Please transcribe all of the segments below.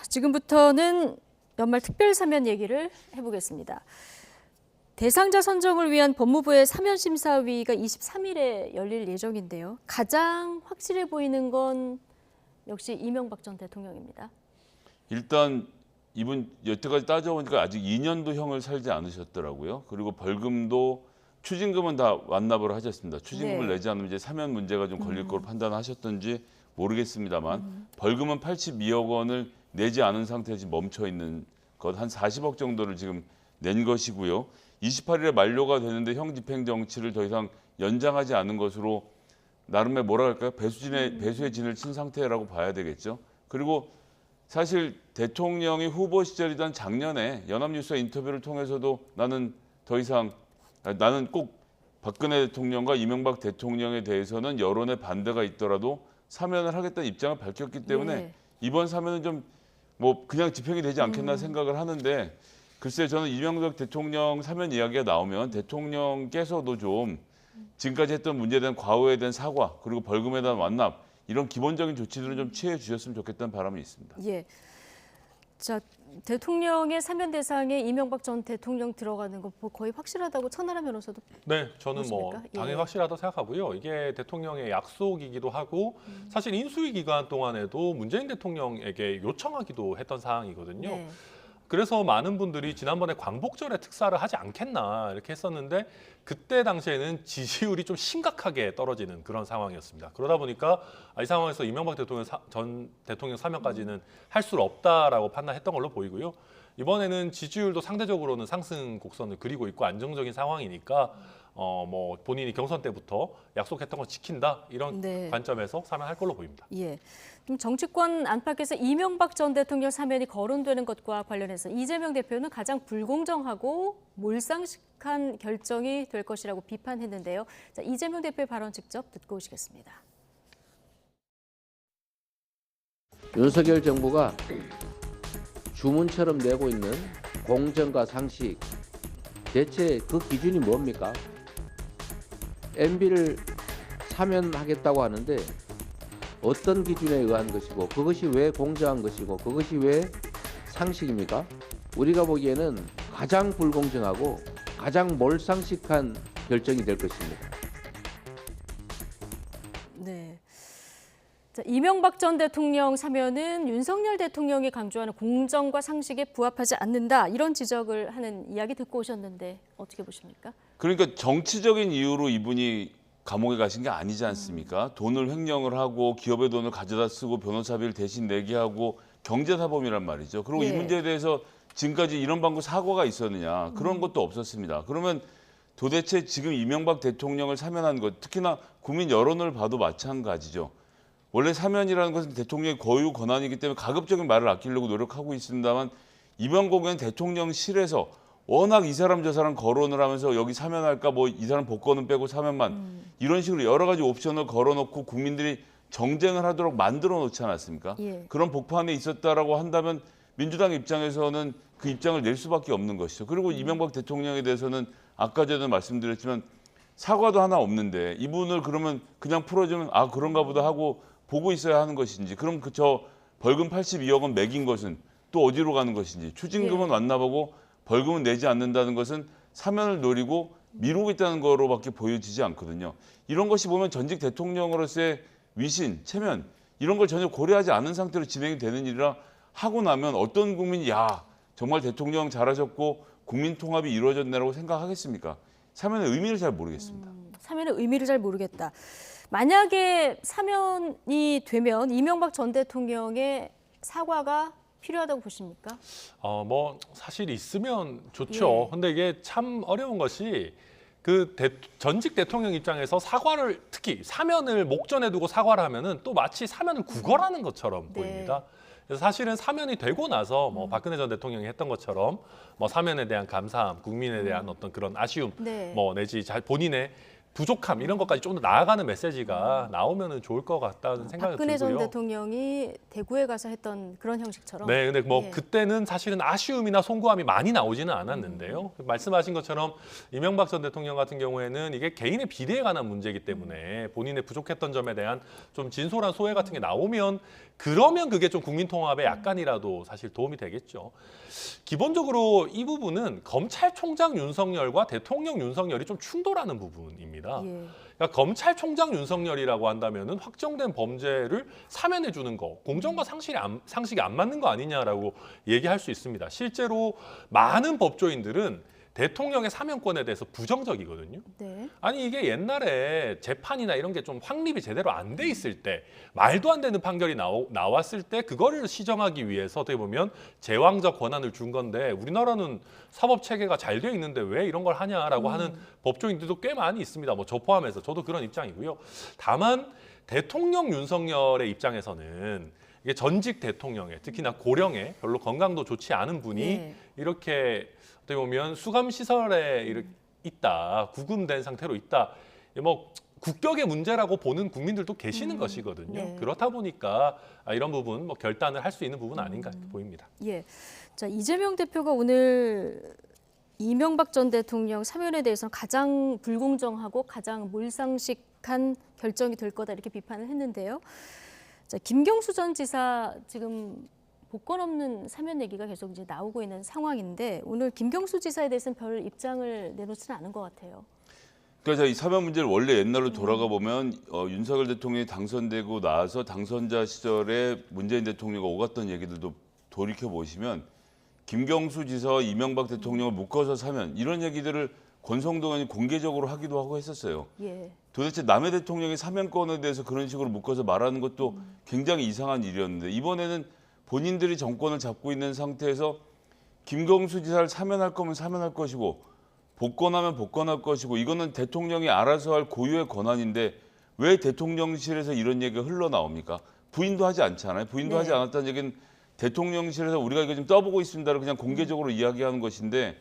지금부터는 연말 특별사면 얘기를 해보겠습니다. 대상자 선정을 위한 법무부의 사면심사위가 23일에 열릴 예정인데요. 가장 확실해 보이는 건 역시 이명박 전 대통령입니다. 일단 이분 여태까지 따져보니까 아직 2년도 형을 살지 않으셨더라고요. 그리고 벌금도 추징금은 다 완납을 하셨습니다. 추징금을 내지 않으면 이제 사면 문제가 좀 걸릴 거로 판단하셨던지 모르겠습니다만 벌금은 82억 원을 내지 않은 상태에서 지금 멈춰 있는 것 한 40억 정도를 지금 낸 것이고요. 28일에 만료가 되는데 형 집행 정치를 더 이상 연장하지 않은 것으로 나름의 뭐라 할까요? 배수의 진을 친 상태라고 봐야 되겠죠. 그리고 사실 대통령이 후보 시절이던 작년에 연합뉴스와 인터뷰를 통해서도 나는 꼭 박근혜 대통령과 이명박 대통령에 대해서는 여론의 반대가 있더라도 사면을 하겠다는 입장을 밝혔기 때문에 이번 사면은 좀 뭐 그냥 집행이 되지 않겠나 생각을 하는데 글쎄 저는 이명박 대통령 사면 이야기가 나오면 대통령께서도 좀 지금까지 했던 문제에 대한 과오에 대한 사과 그리고 벌금에 대한 완납 이런 기본적인 조치들을 좀 취해 주셨으면 좋겠다는 바람이 있습니다. 예. 자, 대통령의 사면 대상에 이명박 전 대통령 들어가는 거 거의 확실하다고 천하람 변호사도 네, 저는 보십니까? 당연히 확실하다고 생각하고요. 이게 대통령의 약속이기도 하고 사실 인수위 기간 동안에도 문재인 대통령에게 요청하기도 했던 사항이거든요. 네. 그래서 많은 분들이 지난번에 광복절에 특사를 하지 않겠나 이렇게 했었는데 그때 당시에는 지지율이 좀 심각하게 떨어지는 그런 상황이었습니다. 그러다 보니까 이 상황에서 이명박 전 대통령 사면까지는 할 수 없다라고 판단했던 걸로 보이고요. 이번에는 지지율도 상대적으로는 상승 곡선을 그리고 있고 안정적인 상황이니까 뭐 본인이 경선 때부터 약속했던 걸 지킨다 이런 관점에서 사면할 걸로 보입니다. 예. 정치권 안팎에서 이명박 전 대통령 사면이 거론되는 것과 관련해서 이재명 대표는 가장 불공정하고 몰상식한 결정이 될 것이라고 비판했는데요. 자, 이재명 대표의 발언 직접 듣고 오시겠습니다. 윤석열 정부가 주문처럼 내고 있는 공정과 상식, 대체 그 기준이 뭡니까? MB를 사면하겠다고 하는데 어떤 기준에 의한 것이고 그것이 왜 공정한 것이고 그것이 왜 상식입니까? 우리가 보기에는 가장 불공정하고 가장 몰상식한 결정이 될 것입니다. 네. 자, 이명박 전 대통령 사면은 윤석열 대통령이 강조하는 공정과 상식에 부합하지 않는다 이런 지적을 하는 이야기 듣고 오셨는데 어떻게 보십니까? 그러니까 정치적인 이유로 이분이 감옥에 가신 게 아니지 않습니까? 돈을 횡령을 하고 기업의 돈을 가져다 쓰고 변호사비를 대신 내게 하고 경제사범이란 말이죠. 그리고 이 문제에 대해서 지금까지 이런 방구 사과가 있었느냐 그런 것도 없었습니다. 그러면 도대체 지금 이명박 대통령을 사면한 것 특히나 국민 여론을 봐도 마찬가지죠. 원래 사면이라는 것은 대통령의 고유 권한이기 때문에 가급적인 말을 아끼려고 노력하고 있습니다만 이번 공연 대통령실에서 워낙 이 사람 저 사람 거론을 하면서 여기 사면할까 뭐 이 사람 복권은 빼고 사면만 이런 식으로 여러 가지 옵션을 걸어놓고 국민들이 정쟁을 하도록 만들어 놓지 않았습니까? 그런 복판에 있었다라고 한다면 민주당 입장에서는 그 입장을 낼 수밖에 없는 것이죠. 그리고 이명박 대통령에 대해서는 아까 전에 말씀드렸지만 사과도 하나 없는데 이분을 그러면 그냥 풀어주면 아 그런가 보다 하고 보고 있어야 하는 것인지 그럼 저 벌금 82억 원 매긴 것은 또 어디로 가는 것인지 추징금은 완납하고 벌금은 내지 않는다는 것은 사면을 노리고 미루고 있다는 거로밖에 보여지지 않거든요. 이런 것이 보면 전직 대통령으로서의 위신, 체면 이런 걸 전혀 고려하지 않은 상태로 진행이 되는 일이라 하고 나면 어떤 국민이 야 정말 대통령 잘하셨고 국민 통합이 이루어졌네라고 생각하겠습니까? 사면의 의미를 잘 모르겠습니다. 사면의 의미를 잘 모르겠다. 만약에 사면이 되면 이명박 전 대통령의 사과가 필요하다고 보십니까? 뭐 사실 있으면 좋죠. 근데 이게 참 어려운 것이 그 전직 대통령 입장에서 사과를 특히 사면을 목전에 두고 사과를 하면은 또 마치 사면을 구걸하는 것처럼 보입니다. 그래서 사실은 사면이 되고 나서 뭐 박근혜 전 대통령이 했던 것처럼 뭐 사면에 대한 감사함, 국민에 대한 어떤 그런 아쉬움, 뭐 내지 본인의 부족함 이런 것까지 좀 더 나아가는 메시지가 나오면은 좋을 것 같다는 생각이 박근혜 전 들고요. 대통령이 대구에 가서 했던 그런 형식처럼. 네, 근데 뭐 예. 그때는 사실은 아쉬움이나 송구함이 많이 나오지는 않았는데요. 말씀하신 것처럼 이명박 전 대통령 같은 경우에는 이게 개인의 비리에 관한 문제이기 때문에 본인의 부족했던 점에 대한 좀 진솔한 소회 같은 게 나오면 그러면 그게 좀 국민 통합에 약간이라도 사실 도움이 되겠죠. 기본적으로 이 부분은 검찰총장 윤석열과 대통령 윤석열이 좀 충돌하는 부분입니다. 예. 그러니까 검찰총장 윤석열이라고 한다면은 확정된 범죄를 사면해 주는 거, 공정과 상식이 안 맞는 거 아니냐라고 얘기할 수 있습니다. 실제로 많은 법조인들은 대통령의 사면권에 대해서 부정적이거든요. 네. 아니 이게 옛날에 재판이나 이런 게 좀 확립이 제대로 안 돼 있을 때 말도 안 되는 판결이 나왔을 때 그거를 시정하기 위해서 어떻게 보면 제왕적 권한을 준 건데 우리나라는 사법 체계가 잘 돼 있는데 왜 이런 걸 하냐라고 하는 법조인들도 꽤 많이 있습니다. 뭐 저 포함해서 저도 그런 입장이고요. 다만 대통령 윤석열의 입장에서는 이게 전직 대통령의 특히나 고령의 별로 건강도 좋지 않은 분이 예. 이렇게 어떻게 보면 수감 시설에 있다, 구금된 상태로 있다. 뭐 국격의 문제라고 보는 국민들도 계시는 것이거든요. 네. 그렇다 보니까 이런 부분 뭐 결단을 할 수 있는 부분 아닌가 보입니다. 예. 자, 이재명 대표가 오늘 이명박 전 대통령 사면에 대해서는 가장 불공정하고 가장 몰상식한 결정이 될 거다 이렇게 비판을 했는데요. 자, 김경수 전 지사 지금 복권 없는 사면 얘기가 계속 이제 나오고 있는 상황인데 오늘 김경수 지사에 대해서는 별 입장을 내놓지는 않은 것 같아요. 그래서 이 사면 문제를 원래 옛날로 돌아가 보면 윤석열 대통령이 당선되고 나서 당선자 시절에 문재인 대통령이 오갔던 얘기들도 돌이켜 보시면 김경수 지사와 이명박 대통령을 묶어서 사면 이런 얘기들을 권성동 의원이 공개적으로 하기도 하고 했었어요. 예. 도대체 남의 대통령의 사면권에 대해서 그런 식으로 묶어서 말하는 것도 굉장히 이상한 일이었는데 이번에는 본인들이 정권을 잡고 있는 상태에서 김경수 지사를 사면할 거면 사면할 것이고 복권하면 복권할 것이고 이거는 대통령이 알아서 할 고유의 권한인데 왜 대통령실에서 이런 얘기가 흘러나옵니까? 부인도 하지 않잖아요. 부인도 네. 하지 않았다는 얘기는 대통령실에서 우리가 이거 좀 떠보고 있습니다를 그냥 공개적으로 이야기하는 것인데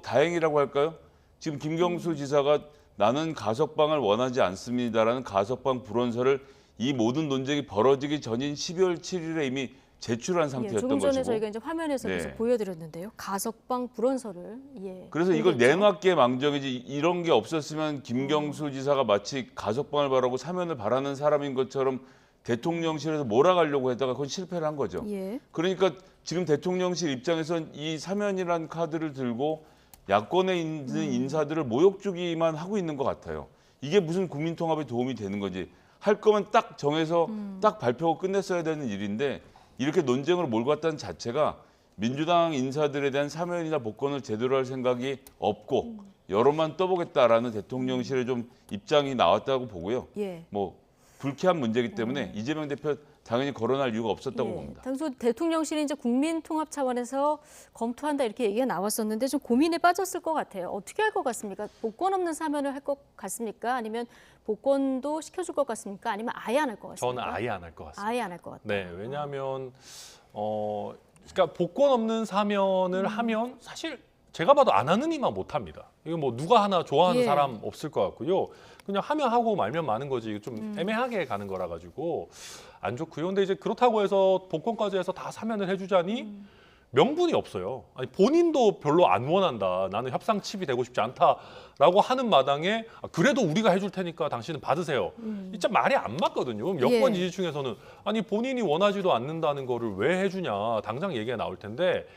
다행이라고 할까요? 지금 김경수 지사가 나는 가석방을 원하지 않습니다라는 가석방 불원서를 이 모든 논쟁이 벌어지기 전인 12월 7일에 이미 제출한 예, 상태였던 조금 전에 것이고 저희가 이제 화면에서 네. 계속 보여드렸는데요. 가석방 불원서를 그래서 이걸 공개했죠. 내놨기에 망정이지 이런 게 없었으면 김경수 지사가 마치 가석방을 바라고 사면을 바라는 사람인 것처럼 대통령실에서 몰아가려고 했다가 그건 실패를 한 거죠. 예. 그러니까 지금 대통령실 입장에선 이 사면이란 카드를 들고 야권에 있는 인사들을 모욕 주기만 하고 있는 것 같아요. 이게 무슨 국민 통합에 도움이 되는 건지 할 거면 딱 정해서 딱 발표하고 끝냈어야 되는 일인데 이렇게 논쟁으로 몰고 갔다는 자체가 민주당 인사들에 대한 사면이나 복권을 제대로 할 생각이 없고 여론만 떠보겠다라는 대통령실의 좀 입장이 나왔다고 보고요. 예. 뭐 불쾌한 문제이기 때문에 이재명 대표 당연히 거론할 이유가 없었다고 봅니다. 당초 대통령실이 이제 국민 통합 차원에서 검토한다 이렇게 얘기가 나왔었는데 좀 고민에 빠졌을 것 같아요. 어떻게 할 것 같습니까? 복권 없는 사면을 할 것 같습니까? 아니면 복권도 시켜줄 것 같습니까? 아니면 아예 안 할 것 같습니까? 저는 아예 안 할 것 같습니다. 아예 안 할 것 같아요. 네, 왜냐하면 그러니까 복권 없는 사면을 하면 사실 제가 봐도 안 하는 이만 못 합니다. 이거 뭐 누가 하나 좋아하는 예. 사람 없을 것 같고요. 그냥 하면 하고 말면 마는 거지 좀 애매하게 가는 거라 가지고 안 좋고요. 근데 이제 그렇다고 해서 복권까지 해서 다 사면을 해주자니 명분이 없어요. 아니 본인도 별로 안 원한다. 나는 협상 칩이 되고 싶지 않다라고 하는 마당에 그래도 우리가 해줄 테니까 당신은 받으세요. 진짜 말이 안 맞거든요. 그럼 여권 예. 지지층에서는 아니 본인이 원하지도 않는다는 거를 왜 해주냐 당장 얘기가 나올 텐데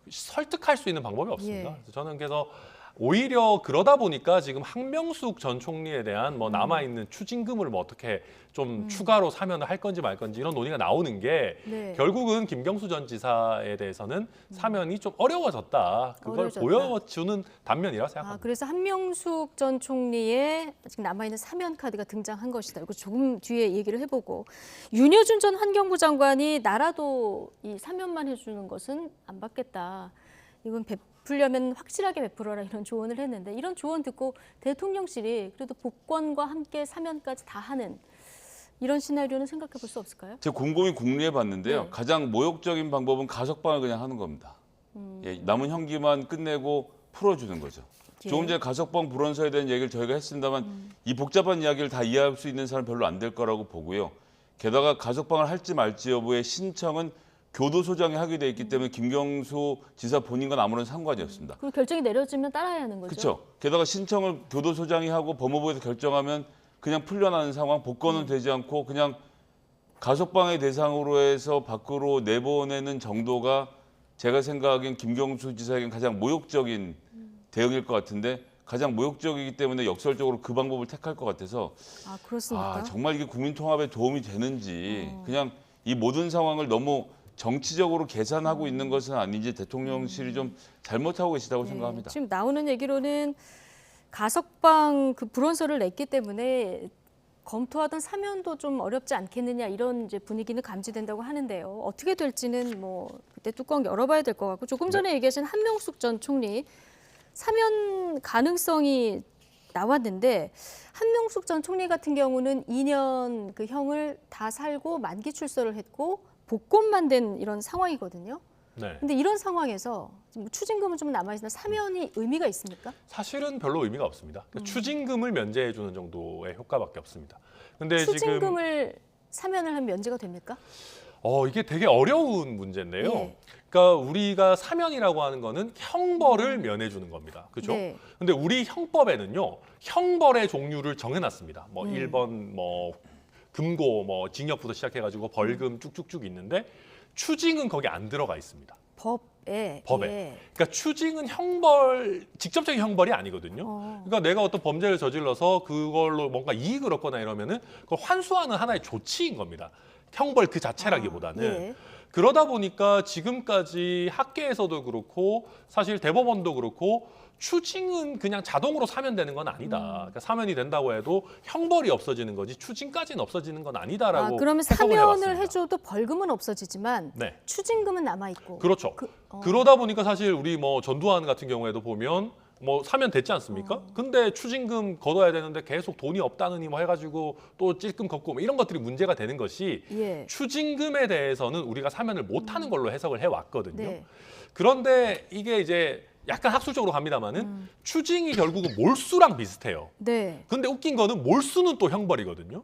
설득할 수 있는 방법이 없습니다. 예. 그래서 저는 그래서 오히려 그러다 보니까 지금 한명숙 전 총리에 대한 뭐 남아 있는 추징금을 뭐 어떻게 좀 추가로 사면을 할 건지 말 건지 이런 논의가 나오는 게 네. 결국은 김경수 전 지사에 대해서는 사면이 좀 어려워졌다. 그걸 어려워졌다. 보여주는 단면이라 생각합니다. 그래서 한명숙 전 총리의 지금 남아있는 사면 카드가 등장한 것이다. 이거 조금 뒤에 얘기를 해보고 윤여준 전 환경부 장관이 나라도 이 사면만 해주는 것은 안 받겠다. 이건 베풀려면 확실하게 베풀어라 이런 조언을 했는데 이런 조언 듣고 대통령실이 그래도 복권과 함께 사면까지 다 하는 이런 시나리오는 생각해 볼 수 없을까요? 제가 곰곰이 궁리해 봤는데요. 네. 가장 모욕적인 방법은 가석방을 그냥 하는 겁니다. 예, 남은 형기만 끝내고 풀어주는 거죠. 예. 조금 전에 가석방 불원서에 대한 얘기를 저희가 했습니다만 이 복잡한 이야기를 다 이해할 수 있는 사람 별로 안 될 거라고 보고요. 게다가 가석방을 할지 말지 여부의 신청은 교도소장이 하게 돼 있기 때문에 김경수 지사 본인과는 아무런 상관이 없습니다. 그리고 결정이 내려지면 따라야 하는 거죠. 그렇죠. 게다가 신청을 교도소장이 하고 법무부에서 결정하면 그냥 풀려나는 상황, 복권은 되지 않고 그냥 가석방의 대상으로 해서 밖으로 내보내는 정도가 제가 생각하기엔 김경수 지사에겐 가장 모욕적인 대응일 것 같은데 가장 모욕적이기 때문에 역설적으로 그 방법을 택할 것 같아서 아, 그렇습니까? 정말 이게 국민 통합에 도움이 되는지 그냥 이 모든 상황을 너무 정치적으로 계산하고 있는 것은 아닌지 대통령실이 좀 잘못하고 계시다고 네, 생각합니다. 지금 나오는 얘기로는 가석방 그 불원서를 냈기 때문에 검토하던 사면도 좀 어렵지 않겠느냐 이런 이제 분위기는 감지된다고 하는데요. 어떻게 될지는 뭐 그때 뚜껑 열어봐야 될 것 같고 조금 전에 얘기하신 한명숙 전 총리 사면 가능성이 나왔는데 한명숙 전 총리 같은 경우는 2년 그 형을 다 살고 만기 출소를 했고 복권만 된 이런 상황이거든요. 네. 근데 이런 상황에서 지금 추징금은 좀 남아있으나 사면이 의미가 있습니까? 사실은 별로 의미가 없습니다. 그러니까 추징금을 면제해 주는 정도의 효과밖에 없습니다. 근데 지금 추징금을 사면을 하면 면제가 됩니까? 이게 되게 어려운 문제인데요. 예. 그러니까 우리가 사면이라고 하는 거는 형벌을 면해 주는 겁니다. 그렇죠? 네. 근데 우리 형법에는요. 형벌의 종류를 정해 놨습니다. 뭐 1번 뭐 금고 뭐 징역부터 시작해 가지고 벌금 쭉쭉쭉 있는데 추징은 거기 안 들어가 있습니다. 법에. 법에. 예. 그러니까 추징은 직접적인 형벌이 아니거든요. 그러니까 내가 어떤 범죄를 저질러서 그걸로 뭔가 이익을 얻거나 이러면은 그걸 환수하는 하나의 조치인 겁니다. 형벌 그 자체라기보다는. 예. 그러다 보니까 지금까지 학계에서도 그렇고 사실 대법원도 그렇고 추징은 그냥 자동으로 사면되는 건 아니다. 그러니까 사면이 된다고 해도 형벌이 없어지는 거지 추징까지는 없어지는 건 아니다라고 그러면 해석을 사면을 해왔습니다. 해줘도 벌금은 없어지지만 네. 추징금은 남아 있고. 그렇죠. 그러다 보니까 사실 우리 뭐 전두환 같은 경우에도 보면 뭐 사면 됐지 않습니까? 근데 추징금 걷어야 되는데 계속 돈이 없다느니 뭐 해가지고 또 찔끔 걷고 뭐 이런 것들이 문제가 되는 것이 예. 추징금에 대해서는 우리가 사면을 못하는 걸로 해석을 해왔거든요. 네. 그런데 이게 이제 약간 학술적으로 갑니다만은 추징이 결국은 몰수랑 비슷해요. 네. 근데 웃긴 거는 몰수는 또 형벌이거든요.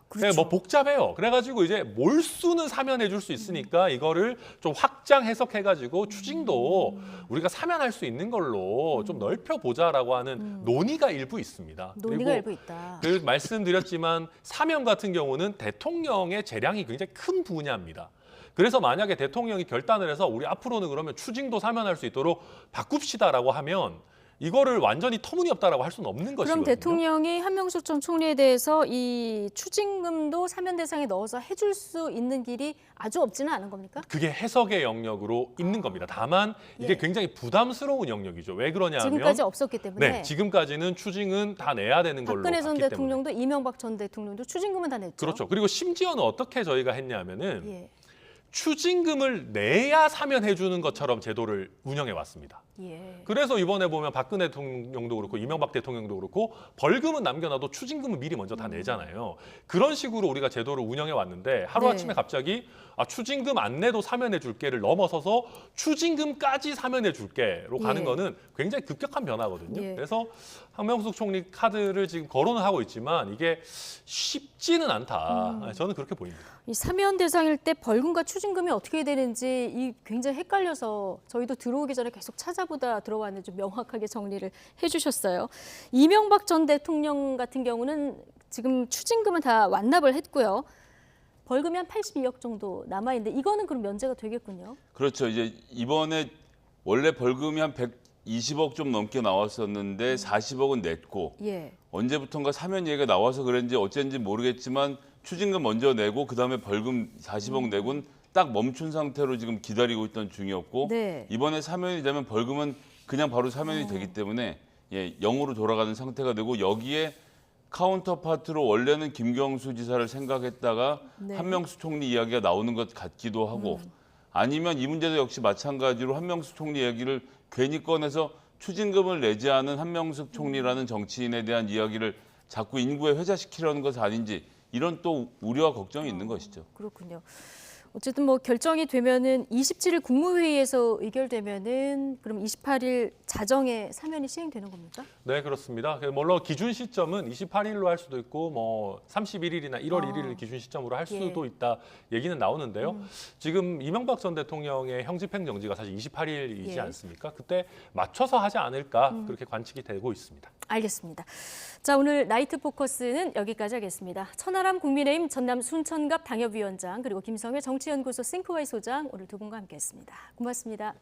그렇죠. 뭐 복잡해요. 그래가지고 이제 몰수는 사면해 줄 수 있으니까 이거를 좀 확장 해석해가지고 추징도 우리가 사면할 수 있는 걸로 좀 넓혀보자라고 하는 논의가 일부 있습니다. 논의가 그리고 일부 있다. 그리고 말씀드렸지만 사면 같은 경우는 대통령의 재량이 굉장히 큰 분야입니다. 그래서 만약에 대통령이 결단을 해서 우리 앞으로는 그러면 추징도 사면할 수 있도록 바꿉시다라고 하면 이거를 완전히 터무니없다라고 할 수는 없는 것이거든요. 그럼 대통령이 한명숙 전 총리에 대해서 이 추징금도 사면 대상에 넣어서 해줄 수 있는 길이 아주 없지는 않은 겁니까? 그게 해석의 영역으로 있는 겁니다. 다만 이게 예. 굉장히 부담스러운 영역이죠. 왜 그러냐면 지금까지 없었기 때문에. 네, 지금까지는 추징은 다 내야 되는 걸로 박근혜 전 봤기 때문에. 대통령도 이명박 전 대통령도 추징금은 다 냈죠. 그렇죠. 그리고 심지어는 어떻게 저희가 했냐면은 예. 추징금을 내야 사면해 주는 것처럼 제도를 운영해 왔습니다. 예. 그래서 이번에 보면 박근혜 대통령도 그렇고 이명박 대통령도 그렇고 벌금은 남겨놔도 추징금은 미리 먼저 다 내잖아요. 그런 식으로 우리가 제도를 운영해 왔는데 하루아침에 네. 갑자기 추징금 안 내도 사면해 줄게를 넘어서서 추징금까지 사면해 줄게로 가는 예. 거는 굉장히 급격한 변화거든요. 예. 그래서 한명숙 총리 카드를 지금 거론을 하고 있지만 이게 쉽지는 않다. 저는 그렇게 보입니다. 이 사면 대상일 때 벌금과 추징금이 어떻게 되는지 이 굉장히 헷갈려서 저희도 들어오기 전에 계속 찾아보다 들어왔는데 좀 명확하게 정리를 해주셨어요. 이명박 전 대통령 같은 경우는 지금 추징금은 다 완납을 했고요. 벌금이 한 82억 정도 남아있는데 이거는 그럼 면제가 되겠군요. 그렇죠. 이제 이번에 원래 벌금이 한 120억 좀 넘게 나왔었는데 40억은 냈고 예. 언제부턴가 사면 얘기가 나와서 그랬는지 어쩐지 모르겠지만 추징금 먼저 내고 그다음에 벌금 40억 내고는 딱 멈춘 상태로 지금 기다리고 있던 중이었고 네. 이번에 사면이 되면 벌금은 그냥 바로 사면이 되기 때문에 예, 0으로 돌아가는 상태가 되고 여기에 카운터파트로 원래는 김경수 지사를 생각했다가 네. 한명수 총리 이야기가 나오는 것 같기도 하고 아니면 이 문제도 역시 마찬가지로 한명수 총리 얘기를 괜히 꺼내서 추징금을 내지 않은 한명숙 총리라는 정치인에 대한 이야기를 자꾸 인구에 회자시키려는 것은 아닌지 이런 또 우려와 걱정이 있는 것이죠. 그렇군요. 어쨌든 뭐 결정이 되면은 27일 국무회의에서 의결되면은 그럼 28일 자정에 사면이 시행되는 겁니까? 네, 그렇습니다. 물론 기준 시점은 28일로 할 수도 있고 뭐 31일이나 1월 1일을 기준 시점으로 할 수도 있다 얘기는 나오는데요. 지금 이명박 전 대통령의 형집행정지가 사실 28일이지 예. 않습니까? 그때 맞춰서 하지 않을까 그렇게 관측이 되고 있습니다. 알겠습니다. 자, 오늘 나이트 포커스는 여기까지 하겠습니다. 천하람 국민의힘 전남 순천갑 당협위원장 그리고 김성회 정치연구소 싱크와이 소장 오늘 두 분과 함께했습니다. 고맙습니다.